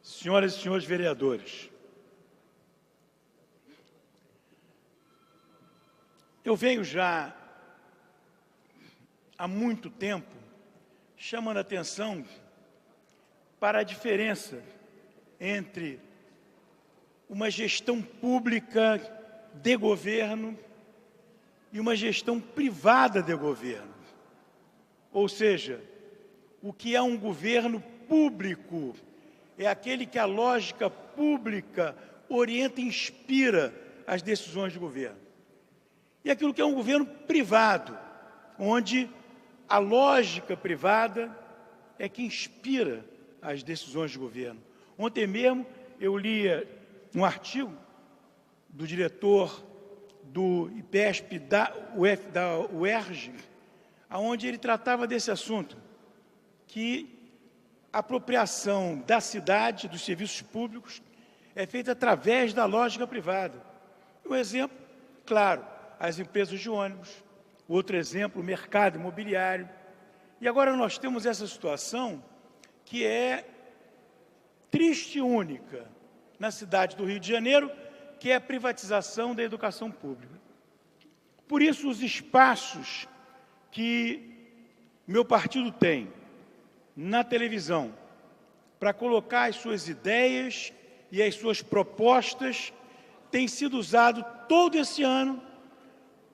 Senhoras e senhores vereadores, eu venho já há muito tempo chamando a atenção para a diferença entre uma gestão pública de governo e uma gestão privada de governo. Ou seja, o que é um governo público é aquele que a lógica pública orienta e inspira as decisões do governo. E aquilo que é um governo privado, onde a lógica privada é que inspira as decisões do governo. Ontem mesmo eu lia um artigo do diretor do IPESP da UERJ, onde ele tratava desse assunto, que a apropriação da cidade, dos serviços públicos, é feita através da lógica privada. Um exemplo, claro, as empresas de ônibus, outro exemplo, o mercado imobiliário. E agora nós temos essa situação que é triste e única na cidade do Rio de Janeiro, que é a privatização da educação pública. Por isso, os espaços que meu partido tem na televisão para colocar as suas ideias e as suas propostas têm sido usados todo esse ano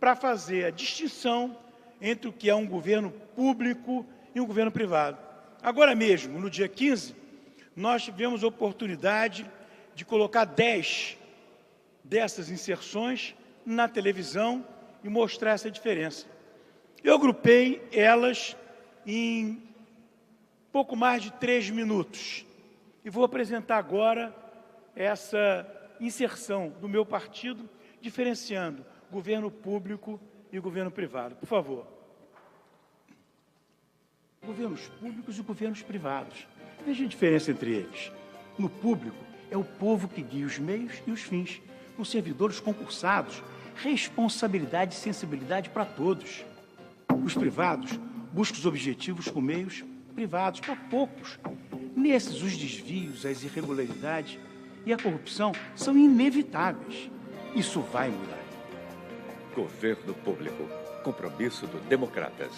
para fazer a distinção entre o que é um governo público e um governo privado. Agora mesmo, no dia 15, nós tivemos a oportunidade de colocar 10 dessas inserções na televisão e mostrar essa diferença. Eu agrupei elas em pouco mais de 3 minutos e vou apresentar agora essa inserção do meu partido, diferenciando governo público e governo privado. Por favor. Governos públicos e governos privados. Veja a diferença entre eles. No público, é o povo que guia os meios e os fins. Nos servidores concursados, responsabilidade e sensibilidade para todos. Os privados buscam os objetivos com meios privados para poucos. Nesses, os desvios, as irregularidades e a corrupção são inevitáveis. Isso vai mudar. Governo Público. Compromisso do Democratas.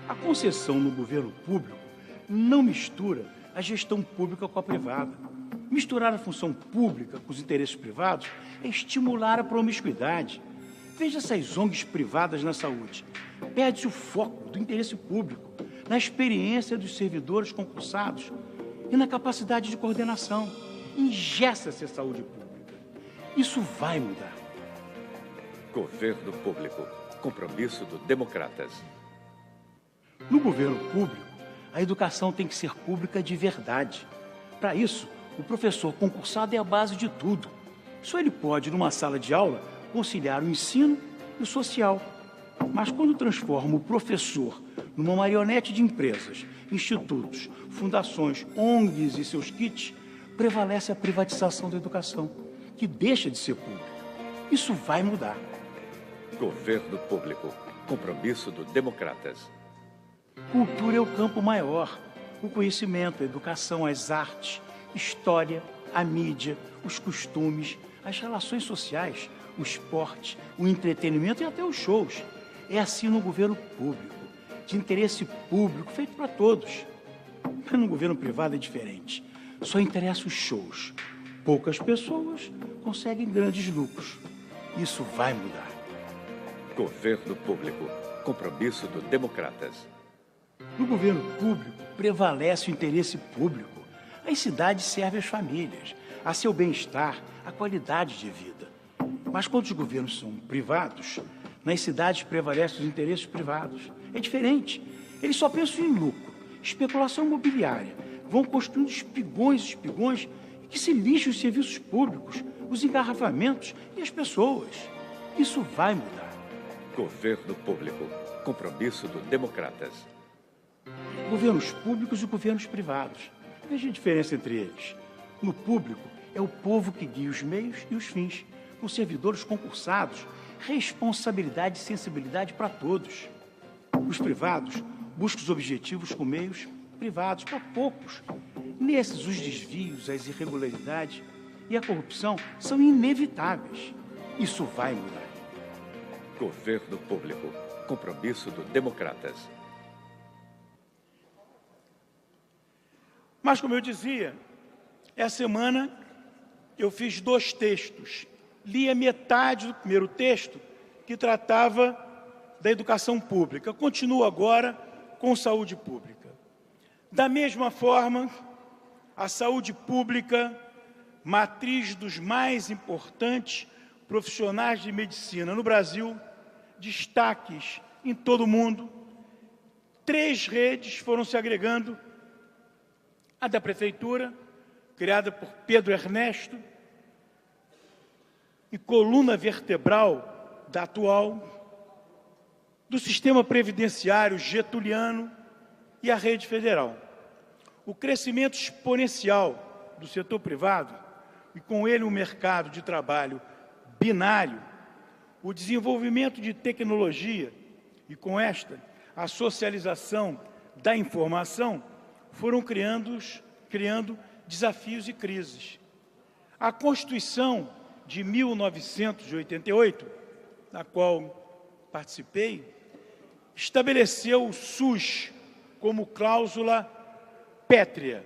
A concessão no governo público não mistura a gestão pública com a privada. Misturar a função pública com os interesses privados é estimular a promiscuidade. Veja essas ONGs privadas na saúde. Perde-se o foco do interesse público, na experiência dos servidores concursados e na capacidade de coordenação. Engessa-se a saúde pública. Isso vai mudar. Governo Público. Compromisso do Democratas. No governo público, a educação tem que ser pública de verdade. Para isso, o professor concursado é a base de tudo. Só ele pode, numa sala de aula, conciliar o ensino e o social. Mas quando transforma o professor numa marionete de empresas, institutos, fundações, ONGs e seus kits, prevalece a privatização da educação, que deixa de ser pública. Isso vai mudar. Governo Público. Compromisso do Democratas. Cultura é o campo maior. O conhecimento, a educação, as artes, história, a mídia, os costumes, as relações sociais, o esporte, o entretenimento e até os shows. É assim no governo público, de interesse público, feito para todos. Mas no governo privado é diferente. Só interessa os shows. Poucas pessoas conseguem grandes lucros. Isso vai mudar. Governo Público. Compromisso do Democratas. No governo público, prevalece o interesse público. As cidades servem às famílias, a seu bem-estar, a qualidade de vida. Mas quando os governos são privados, nas cidades prevalecem os interesses privados. É diferente. Eles só pensam em lucro, especulação imobiliária. Vão construindo espigões e espigões que se lixam os serviços públicos, os engarrafamentos e as pessoas. Isso vai mudar. Governo Público. Compromisso do Democratas. Governos públicos e governos privados. Veja a diferença entre eles. No público, é o povo que guia os meios e os fins. Nos servidores concursados, responsabilidade e sensibilidade para todos. Os privados buscam os objetivos com meios privados para poucos. Nesses, os desvios, as irregularidades e a corrupção são inevitáveis. Isso vai mudar. Governo Público. Compromisso do Democratas. Mas, como eu dizia, essa semana eu fiz 2 textos. Li a metade do primeiro texto, que tratava da educação pública. Continuo agora com saúde pública. Da mesma forma, a saúde pública, matriz dos mais importantes profissionais de medicina no Brasil, destaques em todo o mundo, 3 redes foram se agregando: a da Prefeitura, criada por Pedro Ernesto, e coluna vertebral da atual, do sistema previdenciário getuliano e a rede federal. O crescimento exponencial do setor privado, e com ele um mercado de trabalho binário, o desenvolvimento de tecnologia e, com esta, a socialização da informação, foram criando desafios e crises. A Constituição de 1988, na qual participei, estabeleceu o SUS como cláusula pétrea,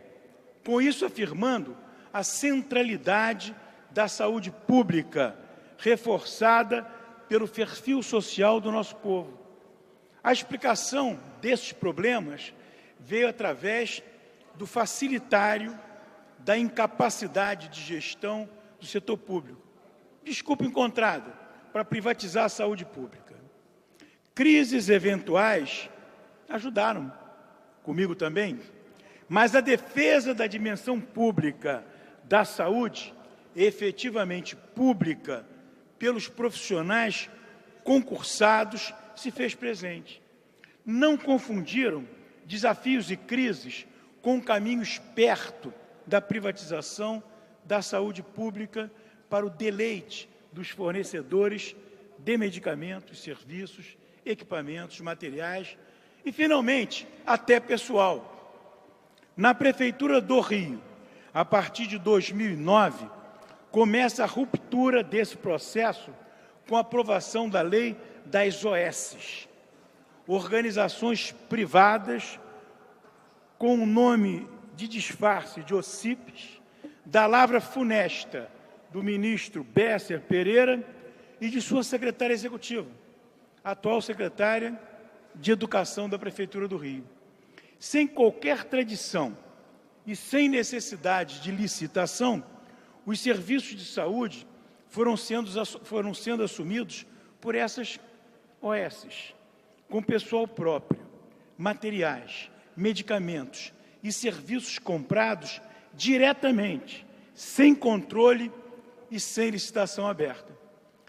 com isso afirmando a centralidade da saúde pública, reforçada pelo perfil social do nosso povo. A explicação desses problemas veio através do facilitário da incapacidade de gestão do setor público. Desculpa encontrada para privatizar a saúde pública. Crises eventuais ajudaram, comigo também, mas a defesa da dimensão pública da saúde, efetivamente pública, pelos profissionais concursados, se fez presente. Não confundiram desafios e crises com caminhos perto da privatização da saúde pública para o deleite dos fornecedores de medicamentos, serviços, equipamentos, materiais e, finalmente, até pessoal. Na Prefeitura do Rio, a partir de 2009, começa a ruptura desse processo com a aprovação da lei das OSs, organizações privadas com o nome de disfarce de OCIPs, da lavra funesta do ministro Besser Pereira e de sua secretária executiva, atual secretária de Educação da Prefeitura do Rio. Sem qualquer tradição e sem necessidade de licitação, os serviços de saúde foram sendo assumidos por essas OSs, com pessoal próprio, materiais, medicamentos e serviços comprados diretamente, sem controle e sem licitação aberta.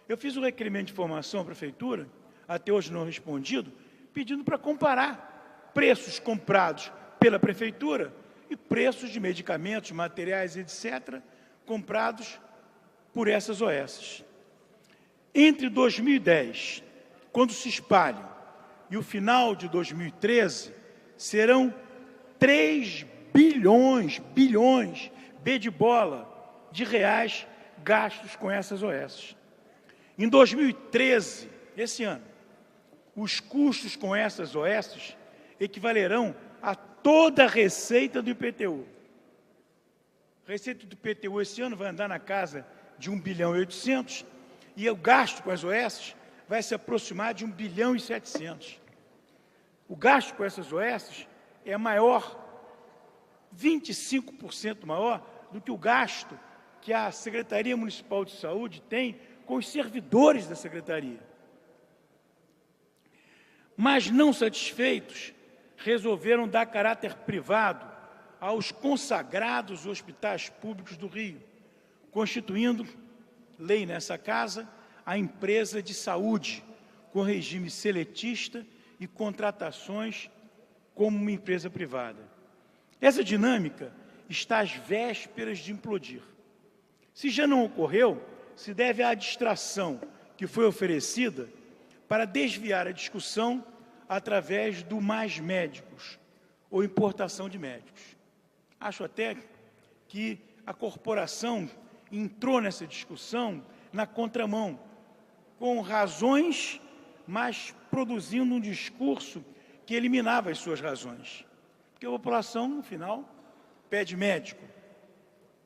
Eu fiz um requerimento de informação à Prefeitura, até hoje não respondido, pedindo para comparar preços comprados pela Prefeitura e preços de medicamentos, materiais, etc., comprados por essas OSs. Entre 2010, quando se espalham, e o final de 2013, serão 3 bilhões, B de bola, de reais gastos com essas OSs. Em 2013, esse ano, os custos com essas OSs equivalerão a toda a receita do IPTU. A receita do IPTU esse ano vai andar na casa de 1,8 bilhão e o gasto com as OSs vai se aproximar de 1,7 bilhão. O gasto com essas OSs é maior, 25% maior do que o gasto que a Secretaria Municipal de Saúde tem com os servidores da Secretaria. Mas, não satisfeitos, resolveram dar caráter privado aos consagrados hospitais públicos do Rio, constituindo, lei nessa casa, a empresa de saúde, com regime seletista e contratações como uma empresa privada. Essa dinâmica está às vésperas de implodir. Se já não ocorreu, se deve à distração que foi oferecida para desviar a discussão através do mais médicos ou importação de médicos. Acho até que a corporação entrou nessa discussão na contramão, com razões, mas produzindo um discurso que eliminava as suas razões. Porque a população, no final, pede médico.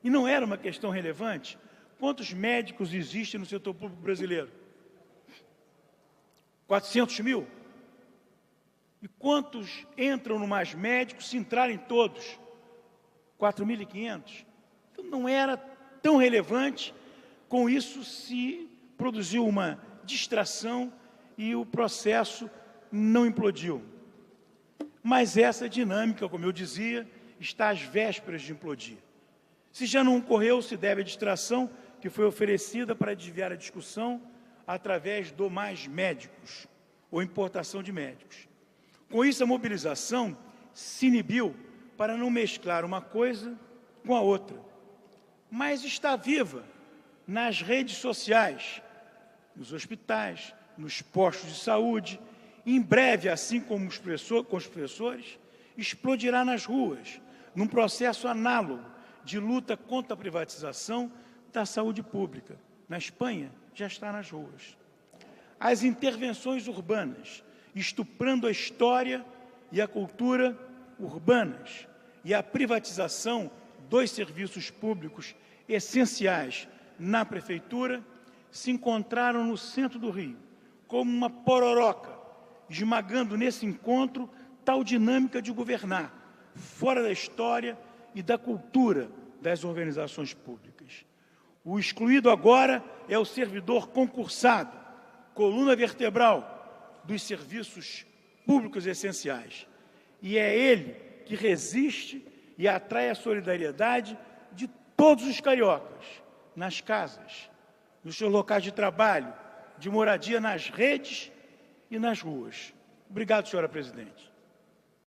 E não era uma questão relevante. Quantos médicos existem no setor público brasileiro? 400 mil? E quantos entram no Mais Médicos se entrarem todos? 4.500? Então não era tão relevante. Com isso se produziu uma distração e o processo não implodiu. Mas essa dinâmica, como eu dizia, está às vésperas de implodir. Se já não ocorreu, se deve à distração que foi oferecida para desviar a discussão através do Mais Médicos, ou importação de médicos. Com isso, a mobilização se inibiu para não mesclar uma coisa com a outra. Mas está viva nas redes sociais, nos hospitais, nos postos de saúde. Em breve, assim como com os professores, explodirá nas ruas, num processo análogo de luta contra a privatização da saúde pública. Na Espanha, já está nas ruas. As intervenções urbanas, estuprando a história e a cultura urbanas, e a privatização dos serviços públicos essenciais na prefeitura, se encontraram no centro do Rio, como uma pororoca, esmagando nesse encontro tal dinâmica de governar, fora da história e da cultura das organizações públicas. O excluído agora é o servidor concursado, coluna vertebral dos serviços públicos essenciais. E é ele que resiste e atrai a solidariedade de todos os cariocas, nas casas, nos seus locais de trabalho, de moradia, nas redes e nas ruas. Obrigado, senhora presidente.